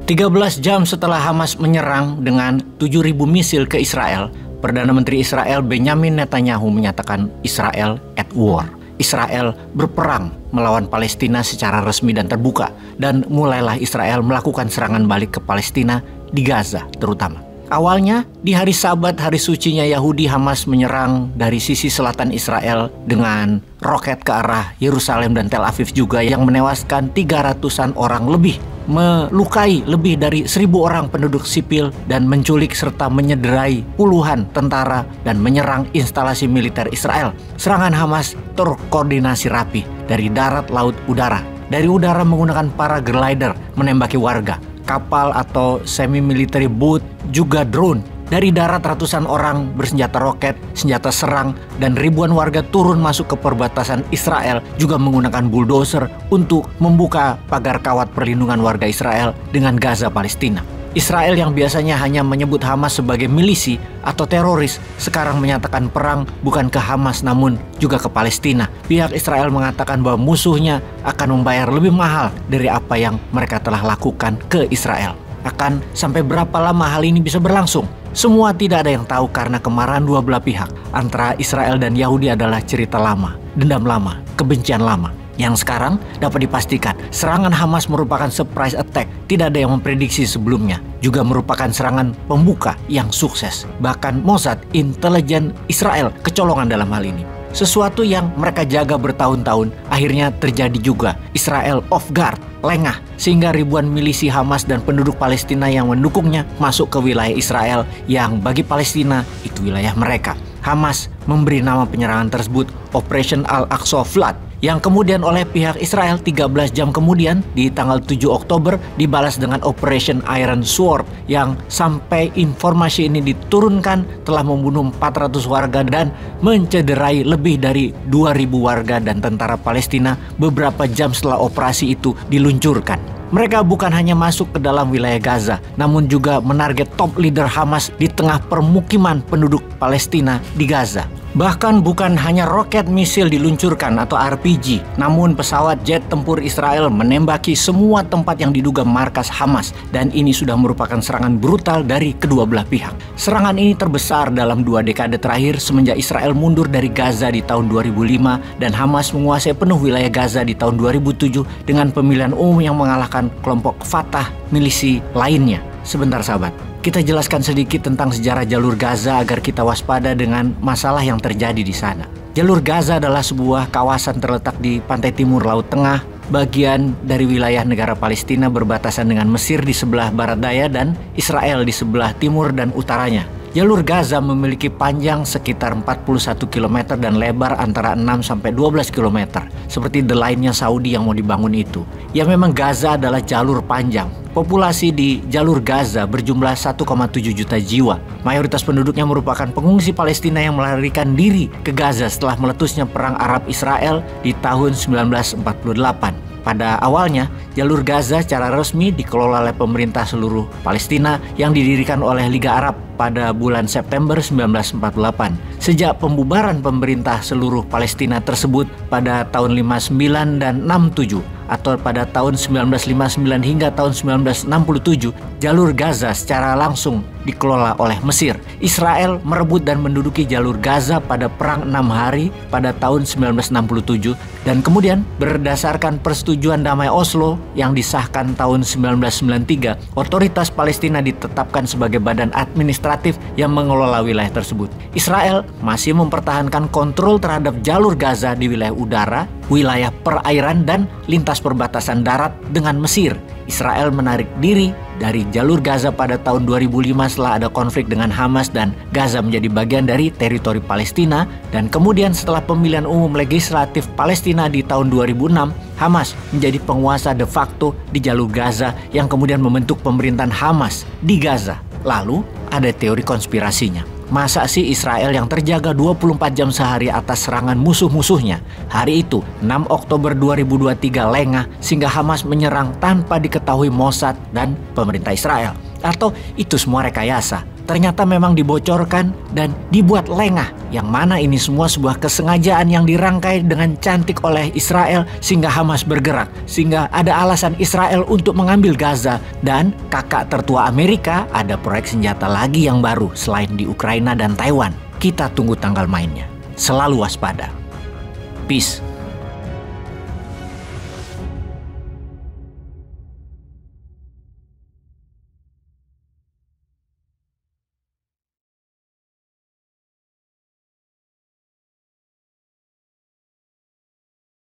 13 jam setelah Hamas menyerang dengan 7.000 misil ke Israel, Perdana Menteri Israel Benjamin Netanyahu menyatakan Israel at war. Israel berperang melawan Palestina secara resmi dan terbuka, dan mulailah Israel melakukan serangan balik ke Palestina di Gaza terutama. Awalnya, di hari Sabat, hari sucinya Yahudi, Hamas menyerang dari sisi selatan Israel dengan roket ke arah Yerusalem dan Tel Aviv juga yang menewaskan 300-an orang lebih, melukai lebih dari 1.000 orang penduduk sipil dan menculik serta menyederai puluhan tentara dan menyerang instalasi militer Israel. Serangan Hamas terkoordinasi rapi dari darat, laut, udara. Dari udara menggunakan paraglider menembaki warga, kapal atau semi-military boat, juga drone. Dari darat ratusan orang bersenjata roket, senjata serang, dan ribuan warga turun masuk ke perbatasan Israel juga menggunakan bulldozer untuk membuka pagar kawat perlindungan warga Israel dengan Gaza Palestina. Israel yang biasanya hanya menyebut Hamas sebagai milisi atau teroris sekarang menyatakan perang bukan ke Hamas namun juga ke Palestina. Pihak Israel mengatakan bahwa musuhnya akan membayar lebih mahal dari apa yang mereka telah lakukan ke Israel. Akan sampai berapa lama hal ini bisa berlangsung? Semua tidak ada yang tahu karena kemarahan dua belah pihak antara Israel dan Yahudi adalah cerita lama, dendam lama, kebencian lama. Yang sekarang dapat dipastikan serangan Hamas merupakan surprise attack, tidak ada yang memprediksi sebelumnya. Juga merupakan serangan pembuka yang sukses. Bahkan Mossad, intelijen Israel, kecolongan dalam hal ini. Sesuatu yang mereka jaga bertahun-tahun akhirnya terjadi juga. Israel off guard, lengah, sehingga ribuan milisi Hamas dan penduduk Palestina yang mendukungnya masuk ke wilayah Israel yang bagi Palestina itu wilayah mereka. Hamas memberi nama penyerangan tersebut Operation Al-Aqsa Flood, yang kemudian oleh pihak Israel 13 jam kemudian di tanggal 7 Oktober dibalas dengan Operation Iron Sword yang sampai informasi ini diturunkan telah membunuh 400 warga dan mencederai lebih dari 2.000 warga dan tentara Palestina beberapa jam setelah operasi itu diluncurkan. Mereka bukan hanya masuk ke dalam wilayah Gaza, namun juga menarget top leader Hamas di tengah permukiman penduduk Palestina di Gaza. Bahkan bukan hanya roket misil diluncurkan atau RPG, namun pesawat jet tempur Israel menembaki semua tempat yang diduga markas Hamas, dan ini sudah merupakan serangan brutal dari kedua belah pihak. Serangan ini terbesar dalam 2 dekade terakhir semenjak Israel mundur dari Gaza di tahun 2005 dan Hamas menguasai penuh wilayah Gaza di tahun 2007 dengan pemilihan umum yang mengalahkan kelompok Fatah milisi lainnya. Sebentar sahabat, kita jelaskan sedikit tentang sejarah jalur Gaza agar kita waspada dengan masalah yang terjadi di sana. Jalur Gaza adalah sebuah kawasan terletak di pantai timur Laut Tengah, bagian dari wilayah negara Palestina berbatasan dengan Mesir di sebelah barat daya dan Israel di sebelah timur dan utaranya. Jalur Gaza memiliki panjang sekitar 41 km dan lebar antara 6-12 km, seperti The Line-nya Saudi yang mau dibangun itu. Ya memang Gaza adalah jalur panjang. Populasi di jalur Gaza berjumlah 1,7 juta jiwa. Mayoritas penduduknya merupakan pengungsi Palestina yang melarikan diri ke Gaza setelah meletusnya Perang Arab-Israel di tahun 1948. Pada awalnya, jalur Gaza secara resmi dikelola oleh pemerintah seluruh Palestina yang didirikan oleh Liga Arab pada bulan September 1948. Sejak pembubaran pemerintah seluruh Palestina tersebut pada tahun 59 dan 67 atau pada tahun 1959 hingga tahun 1967, jalur Gaza secara langsung dikelola oleh Mesir. Israel merebut dan menduduki jalur Gaza pada Perang 6 Hari pada tahun 1967 dan kemudian berdasarkan persetujuan damai Oslo yang disahkan tahun 1993, otoritas Palestina ditetapkan sebagai badan administratif yang mengelola wilayah tersebut. Israel masih mempertahankan kontrol terhadap jalur Gaza di wilayah udara, wilayah perairan, dan lintas perbatasan darat dengan Mesir. Israel menarik diri dari jalur Gaza pada tahun 2005 setelah ada konflik dengan Hamas dan Gaza menjadi bagian dari teritori Palestina, dan kemudian setelah pemilihan umum legislatif Palestina di tahun 2006, Hamas menjadi penguasa de facto di jalur Gaza yang kemudian membentuk pemerintahan Hamas di Gaza. Lalu ada teori konspirasinya. Masa sih Israel yang terjaga 24 jam sehari atas serangan musuh-musuhnya? Hari itu, 6 Oktober 2023 lengah sehingga Hamas menyerang tanpa diketahui Mossad dan pemerintah Israel. Atau itu semua rekayasa? Ternyata memang dibocorkan dan dibuat lengah Yang mana ini semua sebuah kesengajaan yang dirangkai dengan cantik oleh Israel sehingga Hamas bergerak, sehingga ada alasan Israel untuk mengambil Gaza. Dan kakak tertua Amerika, ada proyek senjata lagi yang baru selain di Ukraina dan Taiwan. Kita tunggu tanggal mainnya. Selalu waspada. Peace.